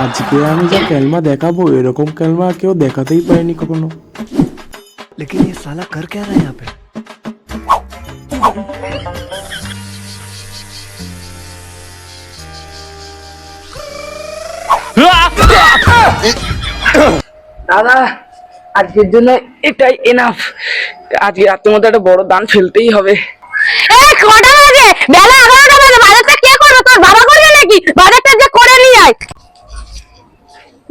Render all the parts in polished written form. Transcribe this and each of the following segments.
আজকে আমি যা ক্যালমা দেখাবো এরকম ক্যালমা কেউ দেখাতেই পারেনি কখনো। लेकिन ये साला कर क्या रहा है यहाँ पे? দাদা আজকের জন্য এটাই এনাফ। আজকে রাতের মধ্যে একটা বড় দান ফেলতেই হবে। কটা বাজে? বেলা 11টা বাজে। বাজারটা কে করবে? তোর বাবা করবে নাকি? বাজারটা যে করে নিয়ে আয়।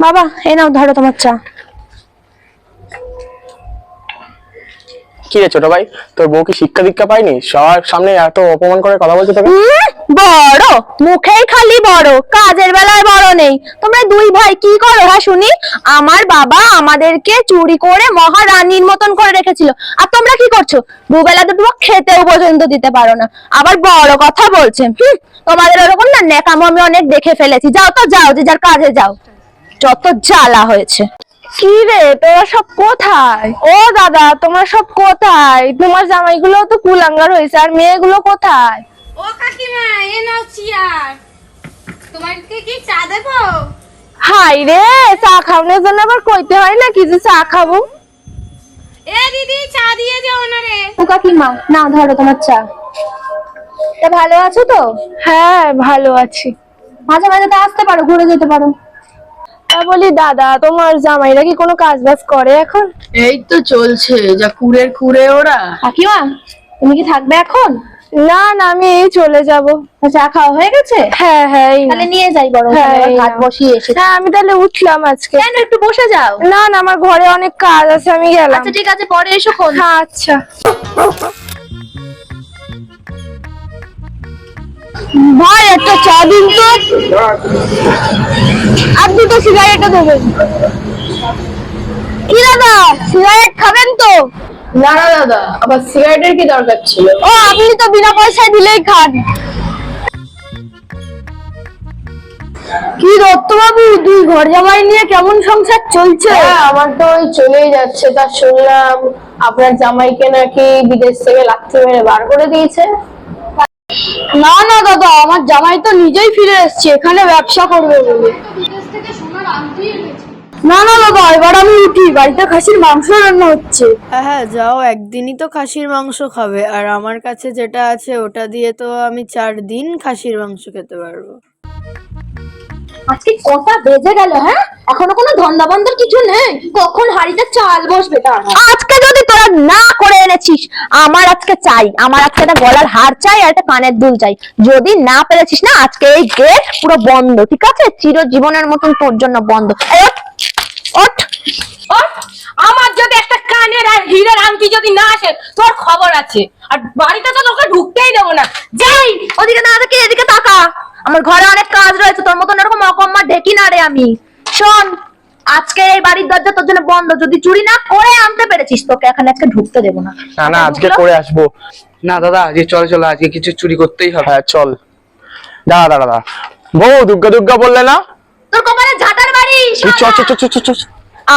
বাবা এই নাও ধরো তোমার চা। কি রে ছোট ভাই, তোর বউ কি শিক্ষা দীক্ষা পায়নি? সবার সামনে এত অপমান করে কথা বলছে তোকে? বড় মুখেই খালি বড়, কাজের বেলায় বড় নেই। তোমরা দুই ভাই কি করো হ্যাঁ শুনি? আমার বাবা আমাদেরকে চুরি করে মহারানীর মতন করে রেখেছিল, আর তোমরা কি করছো? দুবেলা দুটো খেতেও পর্যন্ত দিতে পারো না, আবার বড় কথা বলছে। তোমাদের ওরকম না নেকামো আমি অনেক দেখে ফেলেছি। যাও তো যাও, যে যার কাজে যাও। যত জ্বালা হয়েছে। কি রে তোরা সব কোথায়? ও দাদা তোমরা সব কোথায়? তোমার জামাইগুলো তো কুলাঙ্গার হয়েছে, আর মেয়েগুলো কোথায়? ও কাকিমা এ নাও চেয়ার, তোমাকে কি চা দেবো? হাই রে, চা খাওয়ানোর জন্য আবার কইতে হয় না কি যে চা খাবো? এ দিদি চা দিয়ে যাও না রে। ও কাকিমা না ধরো তোমার চা। তা ভালো আছো তো? হ্যাঁ ভালো আছি। মাঝে মাঝে তো আসতে পারো, ঘুরে যেতে পারো। তা বলি দাদা, তোমার জামাইরা কি কোনো কাজ বাজ করে এখন? এই তো চলছে, যা কুড়ের কুড়ে ওরা। কাকিমা তুমি কি থাকবে এখন? না না আমি এই চলে যাব। চা খাওয়া হয়ে গেছে? হ্যাঁ হ্যাঁ তাহলে নিয়ে যাই বরং, ভাত বসিয়ে এসে। হ্যাঁ আমি তাহলে উঠলাম আজকে। কেন একটু বসে যাও। না না আমার ঘরে অনেক কাজ আছে, আমি গেলাম। আচ্ছা ঠিক আছে, পরে এসো কোন। হ্যাঁ আচ্ছা। ভাই একটা চা দিন তো, আর দুটো সিগারেটও দেবেন। কি দাদা সিগারেট খাবেন তো? না না দাদা, আবার সিগারেটের কি দরকার ছিল? ও আপনি তো বিনা পয়সায় দিলেই খান। কি দত্ত বাবু, দুই ঘর জামাই নিয়ে কেমন সংসার চলছে? আমার তো ওই চলেই যাচ্ছে। তা শুনলাম আপনার জামাইকে নাকি বিদেশ থেকে লাথি মেরে বার করে দিয়েছে। না না দাদা, আমার জামাই তো নিজেই ফিরে এসেছে এখানে ব্যবসা করবে বলে। বিদেশ থেকে সোনার আংটি এনেছে। না না দাদা, এবার আমি উঠি, বাড়িতে খাসির মাংস রান্না হচ্ছে। হ্যাঁ হ্যাঁ যাও, একদিনই তো খাসির মাংস খাবে, আর আমার কাছে যেটা আছে ওটা দিয়ে তো আমি 4 দিন খাসির মাংস খেতে পারবো। আজকে কটা বেজে গেল? হ্যাঁ এখনো কোনো ধন্দা বন্দর কিছু নেই? কখন হাড়িতে চাল বসবে? আজকে যদি তোরা না করে এনেছিস, আমার আজকে চাই, আমার আজকে একটা গলার হার চাই আর একটা কানের দুল চাই। যদি না পেরেছিস না, আজকে এই গেট পুরো বন্ধ, ঠিক আছে? চিরজীবনের মতন তোর জন্য বন্ধ। ওঠ ওঠ ওঠ, আমার যদি একটা কানের আর হীরের আংটি যদি না আসে তোর খবর আছে, আর বাড়িতে তো তোকে ঢুকতেই দেবো না। যাই, ওদিকে না দেখে এদিকে তাকা। আমার ঘরে অনেক কাজ রয়েছে, তোর মতন এরকম অকম্মা ঢেকি না রে আমি। শোন, আজকে এই বাড়ির দরজা তোর জন্য বন্ধ। যদি চুরি না করে আনতে পেরেছিস, তোকে এখানে আজকে ঢুকতে দেবো না। না না আজকে করে আসবো। না দাদা আজকে চলো চলো, আজকে কিছু চুরি করতেই হবে। হ্যাঁ চল। দাঁড়া দাঁড়া দাঁড়া, বউ দুর্গা দুর্গা বললে না? তোর কপালে ঝাঁটার বাড়ি। চ চ চ চ চ।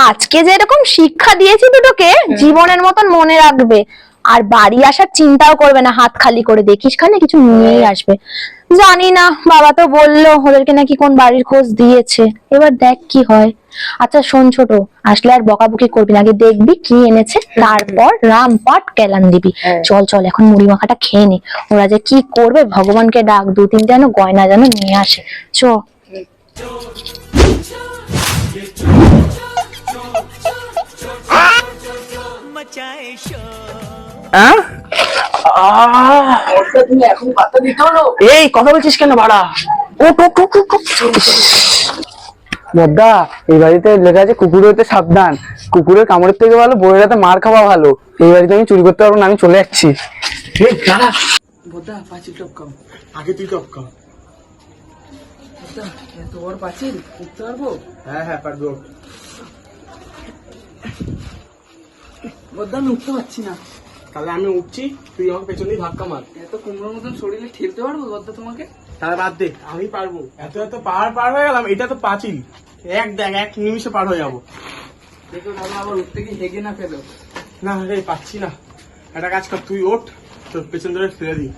আজকে যেরকম শিক্ষা দিয়েছি দুটোকে, জীবনের মতন মনে রাখবে। আর বাড়ি আসার চিন্তাও করবে না, হাত খালি করে। দেখিস খানে কিছু নিয়েই আসবে। জানি না, বাবা তো বললো ওদেরকে নাকি কোন বাড়ির খোঁজ দিয়েছে, এবার দেখ কি হয়। আচ্ছা শোন ছোট, আসলে আর বকাবকি করবি না, আগে দেখবি কি এনেছে, তারপর রামপাট কেলান দিবি। চল চল এখন মুড়ি মাখাটা খেয়ে নে। ওরা যে কি করবে ভগবানকে ডাক, 2-3 যেন গয়না যেন নিয়ে আসে। চ। তুমি এখন পাতা দিতে হলো? এই কথা বলছিস কেন ভাড়া? মদ্দা, এই বাড়িতে লেখা আছে কুকুর হতে সাবধান, কুকুরের কামড়ের থেকে ভালো বউয়ের হাতে মার খাওয়া ভালো। এই বাড়িতে আমি চুরি করতে পারবো না, আমি চলে যাচ্ছি। দাঁড়া বোধা, 5 টপ কম, আগে তুই টপ কম। এত বড় পাঁচিল উঠতে পারবো? হ্যাঁ হ্যাঁ পারবো। বদ্দা আমি উঠতে পারছি না। তাহলে আমি উঠছি, তুই আমাকে পেছন দিয়ে ধাক্কা মার। এত কুমড়োর মতন শরীরে ঠেলতে পারবো বদ্দা তোমাকে? তাহলে বাদ দে, আমি পারবো। এত এত পাহাড় পার হয়ে গেলাম, এটা তো পাঁচিল, এক নিমিষে পার হয়ে যাবো। দেখো দাদা আবার উঠতে গিয়ে হেগে না ফেলো। না রে পাচ্ছি না, একটা কাজ কর, তুই ওঠ, তোর পেছন ধরে ফেলে দিই।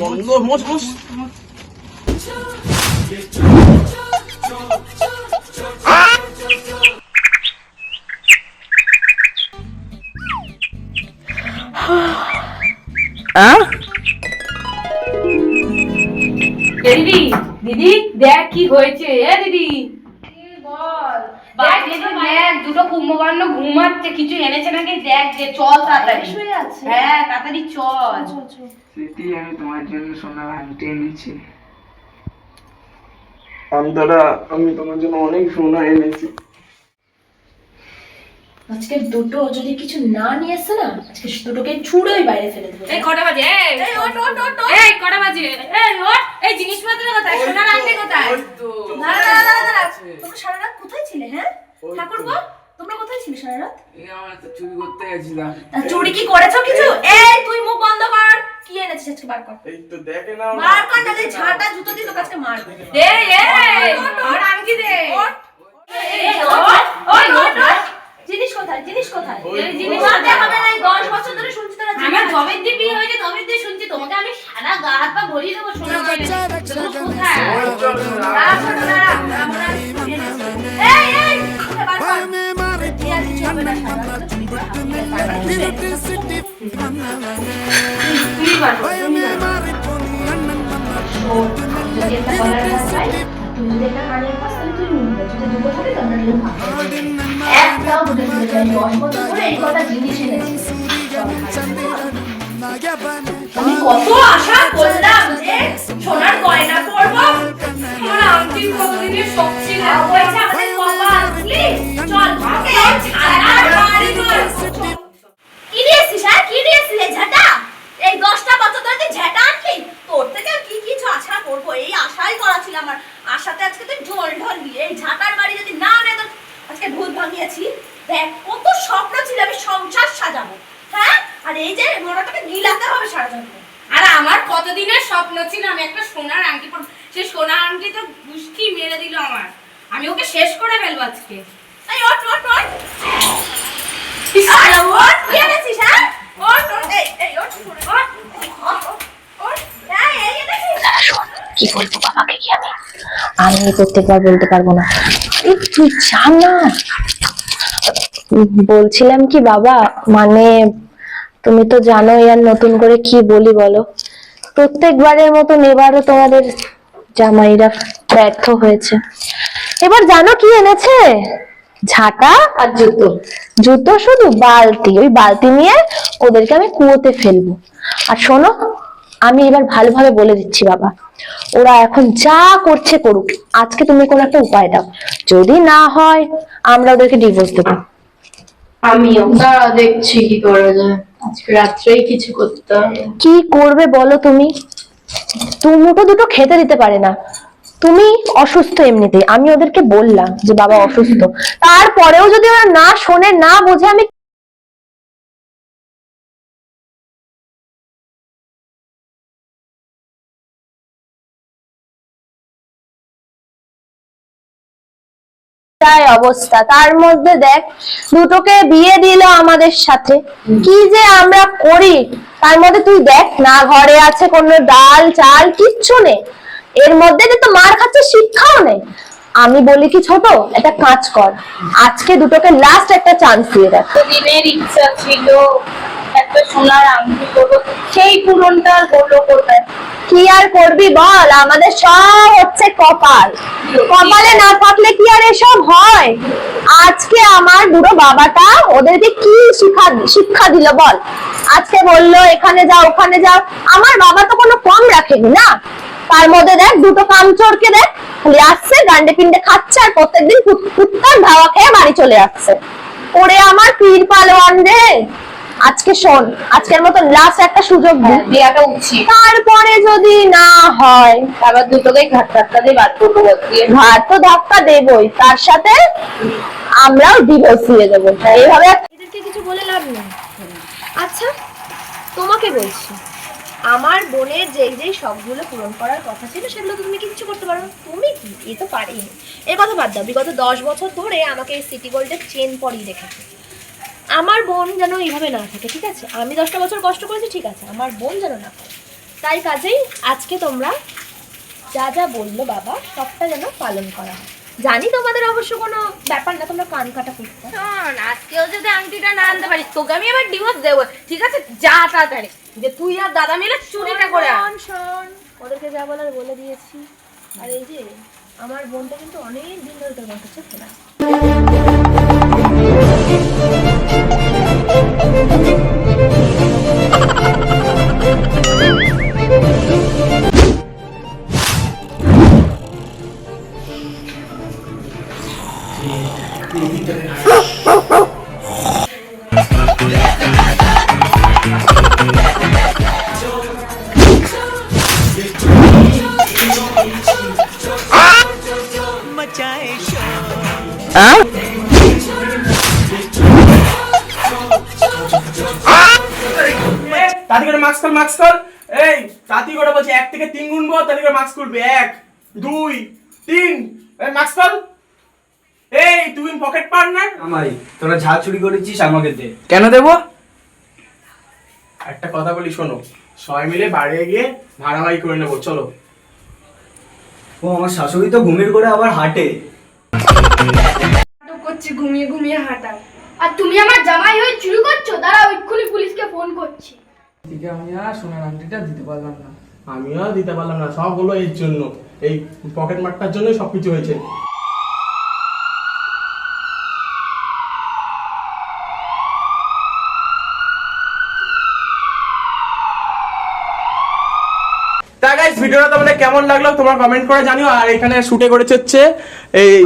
বন্ধ, মোচ মোচ। দিদি দিদি দেখ কি হয়েছে। দিদি বল। দেখ দুটো কুম্ভকর্ণ ঘুমাচ্ছে, কিছু এনেছে নাকি দেখ, যে চল তাড়াতাড়ি। হ্যাঁ তাড়াতাড়ি চল। স্মৃতি, আমি তোমার জন্য সোনার আংটি এনেছি। দাদা, আমি তোমার জন্য অনেক সোনা এনেছি। আজকে দুটো যদি কিছু না নিয়ে এসে না, আজকে দুটোকে ছুড়োই বাইরে ফেলে দেবো। এই কটা বাজে? এই ওঠ ওঠ ওঠ। এই কটা বাজে? এই ওঠ। এই জিনিসপত্র কোথায়? সোনার আংটি কোথায়? তোমরা সারা রাত কোথায় ছিলে? হ্যাঁ ঠাকুরপো, তোমরা কোথায় ছিলে সারা রাত? আমরা তো চুরি করতে গেছিলাম। চুরি কি করেছো কিছু? এই তুই মুখ বন্ধ কর। কি এনেছিস আজকে? বার কর। এই তো দেখে না, বার কর, নালে ঝাঁটা জুতো দিয়ে তোকে আজকে মারবো। এই এই আর আংটি দে। এই ওঠ ওঠ ওঠ। জিনিস কোথায়? জিনিস কোথায়? এই জিনিস মারতে হবে না। 10 বছর ধরে শুনছি তোরা আমার জবের দিয়ে বিয়ে হয়েছে, তবে দিয়ে শুনছি তোমাকে আমি সারা গা হাত পা ভরিয়ে দেবো সোনার গয়না। তুমি কোথায়? এই এই বার কর। কি আর কিছু হবে না, সারা রাত চুরি করে তুমি বার করো, তুমি বার করো। যদি একটা কলার গাছ পাই, তুমি যদি একটা কানের পাস, তাহলে তুই নিবি। যদি দুটো থাকে তো আমরা দুটো ভাগ করে নেবো। একটাও দুটো দিতে চাই। 10 বছর ধরে এই কটা জিনিস এনেছি। আমি কত আশা করলাম যে সোনার গয়না পরবো, আমার আংটি কতদিনের শখ ছিল। হয়েছে আমাদের কপাল, বুঝলি? চল ভাগে ছাড়ার বাড়ি কর। কি দিয়েছিস? হ্যাঁ কি দিয়েছিস? এই ঝাঁটা? এই 10টা বছর ধরে তুই ঝাঁটা আনলি? তোর থেকে আর কি কিছু আশা করবো? এই আশাই করা ছিল আমার। আশাতে আজকে তুই ঢোল ঢলবি। এই ঝাঁটার বাড়ি যদি না আনে তো আজকে ভূত ভাঙিয়েছি। দেখ কত স্বপ্ন ছিল আমি সংসার সাজাবো। হ্যাঁ, আর এই যে মোড়াটাকে গিলাতে হবে সারা জন্য। আর আমার কতদিনের স্বপ্ন ছিল আমি একটা সোনার আংটি পরবো। সেই সোনার আংটি তো গুষ্টি মেরে দিল আমার। আমি ওকে শেষ করে ফেলবো আজকে। এই ওঠ ওঠ ওঠ। আরে ওঠ, কি এনেছিস? হ্যাঁ ওঠ ওঠ। এই ওঠ ওঠ ওঠ। এই এনেছিস? কি বলবো বাবাকে কি আমি? আমি প্রত্যেকবার বলতে পারবো না। এই তুই জান না, বলছিলাম কি বাবা, মানে তুমি তো জানোই আর নতুন করে কি বলি বলো। প্রত্যেকবারের মতন এবারও তোমাদের জামাইরা ব্যর্থ হয়েছে। এবার জানো কি এনেছে? ঝাঁটা আর জুতো। জুতো শুধু বালতি, ওই বালতি নিয়ে ওদেরকে আমি কুয়োতে ফেলবো। আর শোনো, আমি এবার ভালোভাবে বলে দিচ্ছি বাবা, ওরা এখন যা করছে করুক, আজকে তুমি কোনো একটা উপায় দাও। যদি না হয় আমরা ওদেরকে ডিভোর্স দেবো। আমিও দাঁড়া দেখছি কি করা যায়। আজকে রাত্রেই কিছু করতে হবে। কি করবে বলো তুমি? মুঠো দুটো খেতে দিতে পারে না। তুমি অসুস্থ এমনিতেই, আমি ওদেরকে বললাম যে বাবা অসুস্থ, তারপরেও যদি ওরা না শোনে না বোঝে, আমি অবস্থা। তার মধ্যে দেখ দুটোকে বিয়ে দিল আমাদের সাথে, কি যে আমরা করি। তার মধ্যে তুই দেখ না, ঘরে আছে কোনো ডাল চাল কিচ্ছু নেই। এর মধ্যে যে তো মার খাচ্ছে, শিক্ষাও নেই। আমি বলি কি ছোট, একটা কাজ কর, আজকে দুটোকে লাস্ট একটা চান্স দিয়ে দেখ। দিনের ইচ্ছা ছিল একটা সোনার আংটি করবো, সেই পূরণটা আর হলো কোথায়? কি আর করবি বল, আমাদের সব হচ্ছে কপাল। কপালে না থাকলে কি আর এসব হয়? আজকে আমার বুড়ো বাবাটা ওদেরকে কি শিক্ষা দিল বল? আজকে বললো এখানে যাও ওখানে যাও। আমার বাবা তো কোনো কম রাখেনি না। তার মধ্যে দেখ দুটো কামচোরকে দেখ, খালি আসছে গান্ডে পিন্ডে খাচ্ছে আর প্রত্যেকদিন কুত্তার ধাওয়া খেয়ে বাড়ি চলে যাচ্ছে। ওরে আমার পীর পালোয়ান রে, আজকে শোন, আজকের মতো লাস্ট একটা সুযোগ দেওয়াটা উচিত, তারপরে যদি না হয় আবার দুটোকেই ঘাট ধাক্কা দিয়ে বাদ করবো। ঘাট তো ধাক্কা দেবই, তার সাথে আমরাও ডিভোর্স দিয়ে দেবো। এইভাবে এদেরকে কিছু বলে লাভ নেই। আচ্ছা তোমাকে বলছি, আমার বোনের যেই শখগুলো পূরণ করার কথা ছিল সেগুলো তো তুমি কিছু করতে পারো না। তুমি কি, এ তো পারেনি। এর কথা বাদ দাও, বিগত 10 বছর ধরে আমাকে এই সিটি গোল্ডের চেন পরিয়ে রেখেছে। আমার বোন যেন এইভাবে না থাকে, ঠিক আছে? আমি 10টা বছর কষ্ট করেছি, ঠিক আছে, আমার বোন যেন না করে। তাই কাজেই আজকে তোমরা যা যা বললো বাবা সবটা যেন পালন করা হয়। জানি তোমাদের অবশ্য কোনো ব্যাপার না, তোমরা কান কাটা করতে। শোন, আজকেও যদি আংটিটা না আনতে পারিস তোকে আমি আবার ডিভোর্স দেবো, ঠিক আছে? যা তাড়াতাড়ি, যে তুই আর দাদা মিলে চুরিটা করে আন। শোন, ওদেরকে যা বলার বলে দিয়েছি। আর এই যে আমার বোনটা কিন্তু অনেক দিন ধরে তোর কাছে ছিল না। তাড়াতাড়ি করে মাস্ক খোল, মাস্ক খোল। এই তাড়াতাড়ি করে বলছি, 1 থেকে 3 গুনবো, তাড়াতাড়ি করে মাস্ক খুলবি। 1 2 3, এই মাস্ক খোল। এই তুই পকেট পার্টনার আমাই, তোরা যা চুরি করেছিস আমাকে দে। কেন দেবো? একটা কথা বলি শোনো, সবাই মিলে বাইরে গিয়ে ভাড়াবাড়ি করে নেবো, চলো। ও আমার শাশুড়ি তো ঘুমিয়ে করে আবার হাঁটে। করছি ঘুমিয়ে ঘুমিয়ে হাঁটা, আর তুমি আমার জামাই হয়ে চুরি করছো? দাঁড়াও, এক্ষুনি পুলিশকে ফোন করছি। আমি আর সোনার আংটিটা দিতে পারলাম না। আমিও দিতে পারলাম না, সব হলো এর জন্য, এই পকেট মারটার জন্যই সবকিছু হয়েছে। তা গাইস, ভিডিওটা তোমাদের কেমন লাগলো তোমরা কমেন্ট করে জানিও। আর এখানে শুটে করেছে হচ্ছে এই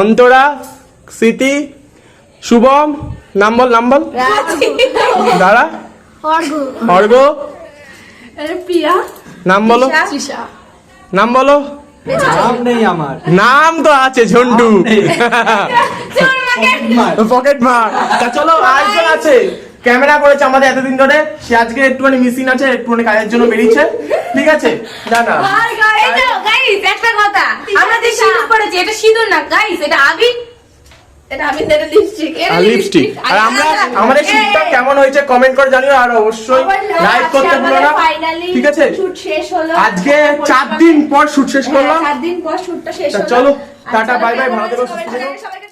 অন্তরা, স্মৃতি, শুভম, নাম বল, নাম বল। দাঁড়া, অর্ঘ, প্রিয়া, নাম বলো, নাম বলো। নাম নেই আমার। নাম তো আছে, ঝন্টু, পকেট মার। তা চলো, আরেকজন আছে ক্যামেরা করেছে আমাদের এতদিন ধরে, সে আজকে একটুখানি মিসিং আছে, একটুখানি কাজের জন্য বেরিয়েছে, ঠিক আছে? জানা গাইস একটা কথা, আমরা যে সিঁদুর পরেছি এটা সিঁদুর না গাইস, এটা আবির, এটা আবির, এটা লিপস্টিক, লিপস্টিক। আর আমরা আমাদের শুটটা কেমন হয়েছে কমেন্ট করে জানিও, আর অবশ্যই লাইক করতে ভুলো না, ঠিক আছে? শুট শেষ হলো, আজকে 4 দিন পর শুট শেষ করলাম। 4 দিন পর শুটটা শেষ তা হলো। চলো, টাটা, বাই বাই, ভালো থেকো, সুস্থ থেকো। সবাইকে